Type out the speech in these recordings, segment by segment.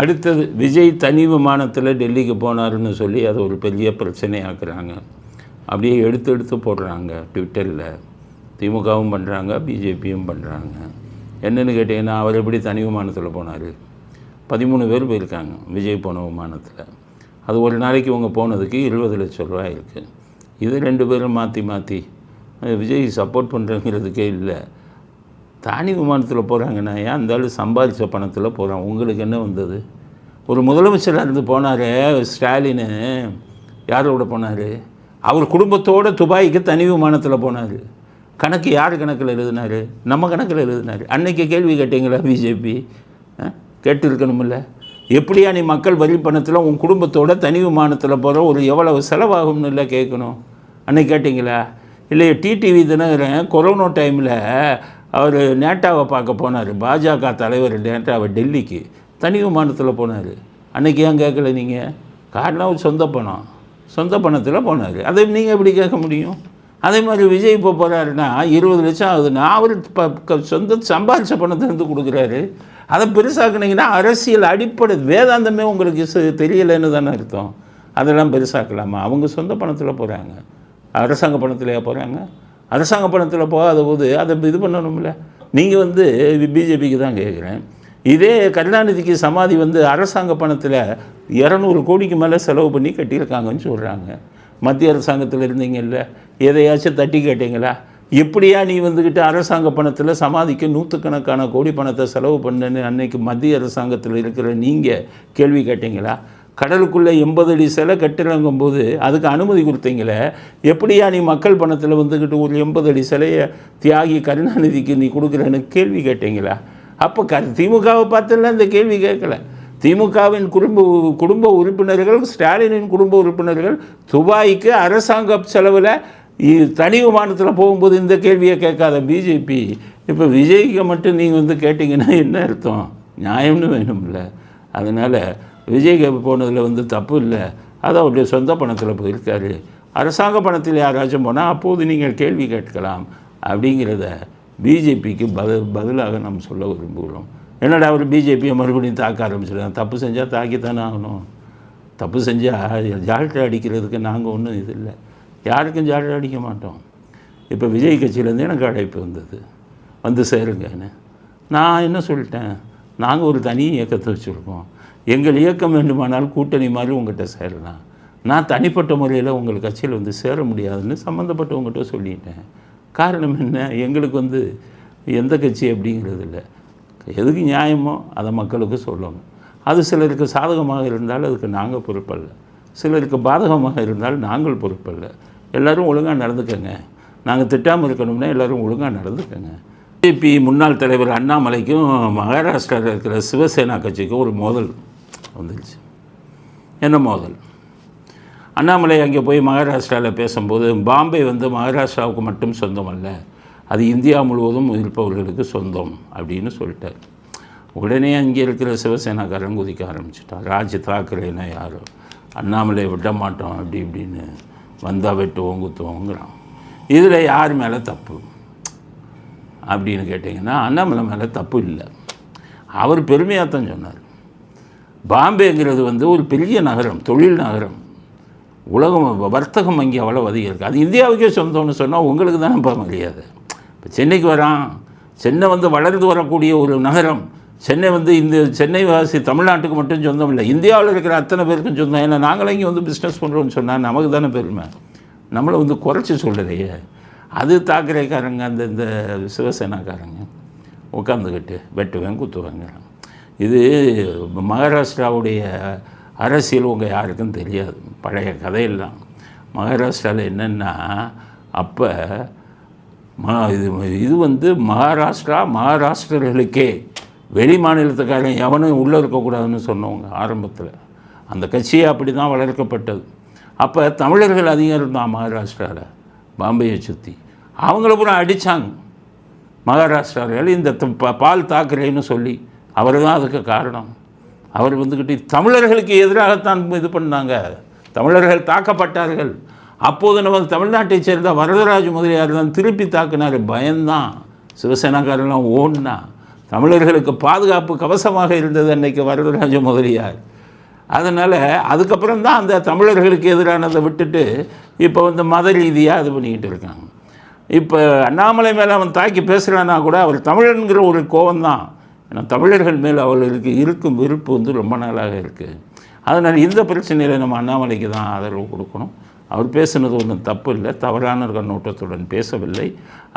அடுத்தது விஜய் தனி விமானத்தில் டெல்லிக்கு போனாருன்னு சொல்லி அதை ஒரு பெரிய பிரச்சனையாக்குறாங்க. அப்படியே எடுத்து போடுறாங்க ட்விட்டரில். திமுகவும் பண்ணுறாங்க, பிஜேபியும் பண்ணுறாங்க. என்னென்னு கேட்டிங்கன்னா, அவர் எப்படி தனி விமானத்தில் போனார்? 13 பேர் போயிருக்காங்க விஜய் போன விமானத்தில். அது ஒரு நாளைக்கு இவங்க போனதுக்கு 20 லட்சம் ரூபாய் இருக்குது. இது 2 பேரும் மாற்றி விஜய் சப்போர்ட் பண்ணுறங்கிறதுக்கே இல்லை. தனி விமானத்தில் போகிறாங்கன்னா ஏன் இருந்தாலும் சம்பாதிச்ச பணத்தில் போகிறான். உங்களுக்கு என்ன வந்தது? ஒரு முதலமைச்சராக இருந்து போனார் ஸ்டாலின். யாரோட போனார்? அவர் குடும்பத்தோடு துபாய்க்கு தனி விமானத்தில் போனார். கணக்கு யார் கணக்கில் எழுதினார்? நம்ம கணக்கில் எழுதினார். அன்றைக்கி கேள்வி கேட்டீங்களா? பிஜேபி கேட்டு இருக்கணுமில்ல. எப்படியா நீ மக்கள் வரி பணத்தில் உன் குடும்பத்தோட தனி விமானத்தில் போகிற ஒரு எவ்வளவு செலவாகும்னு இல்லை கேட்கணும். அன்றைக்கி கேட்டிங்களா? இல்லையே டிடிவி தினகரன் கொரோனா டைமில் அவர் நேட்டாவை பார்க்க போனார். பாஜக தலைவர் நேட்டாவை டெல்லிக்கு தனி விமானத்தில் போனார். அன்றைக்கி ஏன் கேட்கல நீங்கள்? காரணம் சொந்த பணத்தில் போனார். அதை நீங்கள் எப்படி கேட்க முடியும்? அதே மாதிரி விஜய் இப்போ போகிறாருன்னா 20 லட்சம் ஆகுதுன்னா அவர் சொந்த சம்பாதிச்ச பணத்தை இருந்து கொடுக்குறாரு. அதை பெருசாக்குனீங்கன்னா அரசியல் அடிப்படை வேதாந்தமே உங்களுக்கு தெரியலைன்னு தானே அர்த்தம். அதெல்லாம் பெருசாக்கலாமா? அவங்க சொந்த பணத்தில் போகிறாங்க. அரசாங்க பணத்திலேயே போகிறாங்க. அரசாங்க பணத்தில் போகாத போது அதை இது பண்ணணும்ல. நீங்கள் பிஜேபிக்கு தான் கேட்குறேன். இதே கருணாநிதிக்கு சமாதி அரசாங்க பணத்தில் 200 கோடிக்கு மேலே செலவு பண்ணி கட்டியிருக்காங்கன்னு சொல்கிறாங்க. மத்திய அரசாங்கத்தில் இருந்தீங்கல்ல, எதையாச்சும் தட்டி கேட்டீங்களா? எப்படியா நீ அரசாங்க பணத்தில் சமாதிக்கு 100கணக்கான கோடி பணத்தை செலவு பண்ணுன்னு அன்னைக்கு மத்திய அரசாங்கத்தில் இருக்கிற நீங்கள் கேள்வி கேட்டீங்களா? கடலுக்குள்ளே 80 அடி சிலை கட்டுறங்கும் போது அதுக்கு அனுமதி கொடுத்தீங்களே. எப்படியா நீ மக்கள் பணத்தில் ஒரு 80 அடி சிலையை தியாகி கருணாநிதிக்கு நீ கொடுக்குறேன்னு கேள்வி கேட்டீங்களா? அப்போ திமுகவை பார்த்தெல்லாம் இந்த கேள்வி கேட்கல. திமுகவின் குடும்ப உறுப்பினர்கள், ஸ்டாலினின் குடும்ப உறுப்பினர்கள் துபாய்க்கு அரசாங்க செலவில் தனி விமானத்தில் போகும்போது இந்த கேள்வியை கேட்காத பிஜேபி இப்போ விஜய்க்கு மட்டும் நீங்கள் கேட்டிங்கன்னா என்ன அர்த்தம்? நியாயம்னு வேணும்ல. அதனால் விஜய்க்கு போனதில் தப்பு இல்லை. அது அவருடைய சொந்த பணத்தில் போயிருக்காரு. அரசாங்க பணத்தில் யாராச்சும் போனால் அப்போது நீங்கள் கேள்வி கேட்கலாம் அப்படிங்கிறத பிஜேபிக்கு பதிலாக நம்ம சொல்ல விரும்புகிறோம். என்னடா அவர் பிஜேபியை மறுபடியும் தாக்க ஆரம்பிச்சிருக்காங்க. தப்பு செஞ்சால் தாக்கித்தானே ஆகணும். தப்பு செஞ்சால் ஜால்ட்டை அடிக்கிறதுக்கு நாங்கள் ஒன்றும் இது இல்லை. யாருக்கும் ஜால்ட்டை அடிக்க மாட்டோம். இப்போ விஜய் கட்சியிலேருந்து எனக்கு அழைப்பு வந்தது, சேருங்கன்னு. நான் என்ன சொல்லிட்டேன்? நாங்கள் ஒரு தனி இயக்கத்தை வச்சுருக்கோம். எங்கள் இயக்கம் வேண்டுமானால் கூட்டணி மாதிரி உங்கள்கிட்ட சேரலாம். நான் தனிப்பட்ட முறையில் உங்கள் கட்சியில் சேர முடியாதுன்னு சம்மந்தப்பட்டவங்ககிட்ட சொல்லிட்டேன். காரணம் என்ன? எங்களுக்கு எந்த கட்சி அப்படிங்கிறது இல்லை. எதுக்கு நியாயமோ அதை மக்களுக்கு சொல்லணும். அது சிலருக்கு சாதகமாக இருந்தால் அதுக்கு நாங்கள் பொறுப்பல்ல, சிலருக்கு பாதகமாக இருந்தால் நாங்கள் பொறுப்பல்ல. எல்லோரும் ஒழுங்காக நடந்துக்கங்க. நாங்கள் திட்டாமல் இருக்கணும்னா எல்லோரும் ஒழுங்காக நடந்துக்கங்க. பிஜேபி முன்னாள் தலைவர் அண்ணாமலைக்கும் மகாராஷ்டிராவில் இருக்கிற சிவசேனா கட்சிக்கும் ஒரு மோதல் வந்துருச்சு. என்ன மோதல்? அண்ணாமலை அங்கே போய் மகாராஷ்டிராவில் பேசும்போது பாம்பே மகாராஷ்டிராவுக்கு மட்டும் சொந்தம் அல்ல, அது இந்தியா முழுவதும் இருப்பவர்களுக்கு சொந்தம் அப்படின்னு சொல்லிட்டார். உடனே அங்கே இருக்கிற சிவசேனாக்காரன் குதிக்க ஆரம்பிச்சிட்டார். ராஜ் தாக்கரேன்னா யாரோ அண்ணாமலை விட மாட்டோம் அப்படி இப்படின்னு வந்தால் வெட்டுவோம் குத்துவோங்கிறான். இதில் யார் மேலே தப்பு அப்படின்னு கேட்டிங்கன்னா அண்ணாமலை மேலே தப்பு இல்லை. அவர் பெருமையாக தான் சொன்னார். பாம்பேங்கிறது ஒரு பெரிய நகரம், தொழில் நகரம், உலகம் வர்த்தகம் அங்கே அவ்வளோ அதிகம் இருக்குது. அது இந்தியாவுக்கே சொந்தம்னு சொன்னால் உங்களுக்கு தானே இப்போ மரியாதை. இப்போ சென்னைக்கு வரான். சென்னை வளர்ந்து வரக்கூடிய ஒரு நகரம். சென்னை இந்த சென்னை வாசி தமிழ்நாட்டுக்கு மட்டும் சொந்தம் இல்லை, இந்தியாவில் இருக்கிற அத்தனை பேருக்கும் சொந்தம். ஏன்னா நாங்களும் இங்கே பிஸ்னஸ் பண்ணுறோன்னு சொன்னால் நமக்கு தானே பெருமை. நம்மளை குறைச்சி சொல்லலையே. அது தாக்கரேக்காரங்க இந்த சிவசேனாக்காரங்க உட்காந்துக்கிட்டு வெட்டுவேன் குத்துவாங்க. இது மகாராஷ்டிராவுடைய அரசியல் உங்கள் யாருக்கும் தெரியாது, பழைய கதையெல்லாம். மகாராஷ்டிராவில் என்னென்னா அப்போ இது மகாராஷ்டிரர்களுக்கே வெளி மாநிலத்துக்காரன் எவனும் உள்ளே இருக்கக்கூடாதுன்னு சொன்னவங்க ஆரம்பத்தில். அந்த கட்சியே அப்படி தான் வளர்க்கப்பட்டது. அப்போ தமிழர்கள் அதிகம் இருந்தான் மகாராஷ்டிராவில், பாம்பேயை சுற்றி. அவங்கள பூரா அடித்தாங்க மகாராஷ்டிராவில். இந்த பால் தாக்கரேன்னு சொல்லி அவர் தான் அதுக்கு காரணம். அவர் தமிழர்களுக்கு எதிராகத்தான் இது பண்ணாங்க. தமிழர்கள் தாக்கப்பட்டார்கள். அப்போது நம்ம தமிழ்நாட்டை சேர்ந்த வரதராஜ முதலியார் தான் திருப்பி தாக்குனார். பயந்தான். சிவசேனாக்காரெல்லாம் ஓடினா. தமிழர்களுக்கு பாதுகாப்பு கவசமாக இருந்தது அன்றைக்கு வரதராஜ முதலியார். அதனால் அதுக்கப்புறம் தான் அந்த தமிழர்களுக்கு எதிரானதை விட்டுட்டு இப்போ வந்து மத ரீதியாக இது பண்ணிக்கிட்டு இருக்காங்க. இப்போ அண்ணாமலை மேலே அவன் தாக்கி பேசுகிறான்னா கூட அவர் தமிழன்கிற ஒரு கோபம்தான். ஏன்னா தமிழர்கள் மேலே அவர்களுக்கு இருக்கும் விருப்பு வந்து ரொம்ப நாளாக இருக்குது. அதனால் இந்த பிரச்சனையில் நம்ம அண்ணாமலைக்கு தான் ஆதரவு கொடுக்கணும். அவர் பேசுனது ஒன்றும் தப்பு இல்லை, தவறான கண்ணோட்டத்துடன் பேசவில்லை.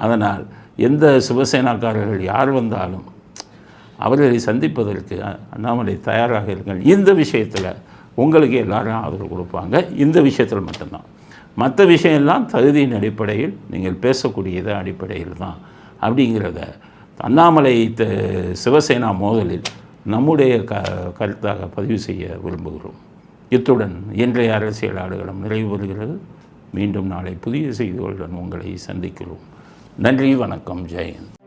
அதனால் எந்த சிவசேனாக்காரர்கள் யார் வந்தாலும் அவர்களை சந்திப்பதற்கு அண்ணாமலை தயாராக இருங்கள். இந்த விஷயத்தில் உங்களுக்கு எல்லாரும் ஆதரவு கொடுப்பாங்க, இந்த விஷயத்தில் மட்டும்தான். மற்ற விஷயம்லாம் தகுதியின் அடிப்படையில் நீங்கள் பேசக்கூடியது அடிப்படையில் தான் அப்படிங்கிறத அண்ணாமலை சிவசேனா மோதலில் நம்முடைய கருத்தாக பதிவு செய்ய விரும்புகிறோம். இத்துடன் இன்றைய அரசியல் ஆடுகளம் நிறைவு பெறுகிறது. மீண்டும் நாளை புதிய செய்திகளுடன் உங்களை சந்திக்கிறோம். நன்றி, வணக்கம், ஜெயந்த்.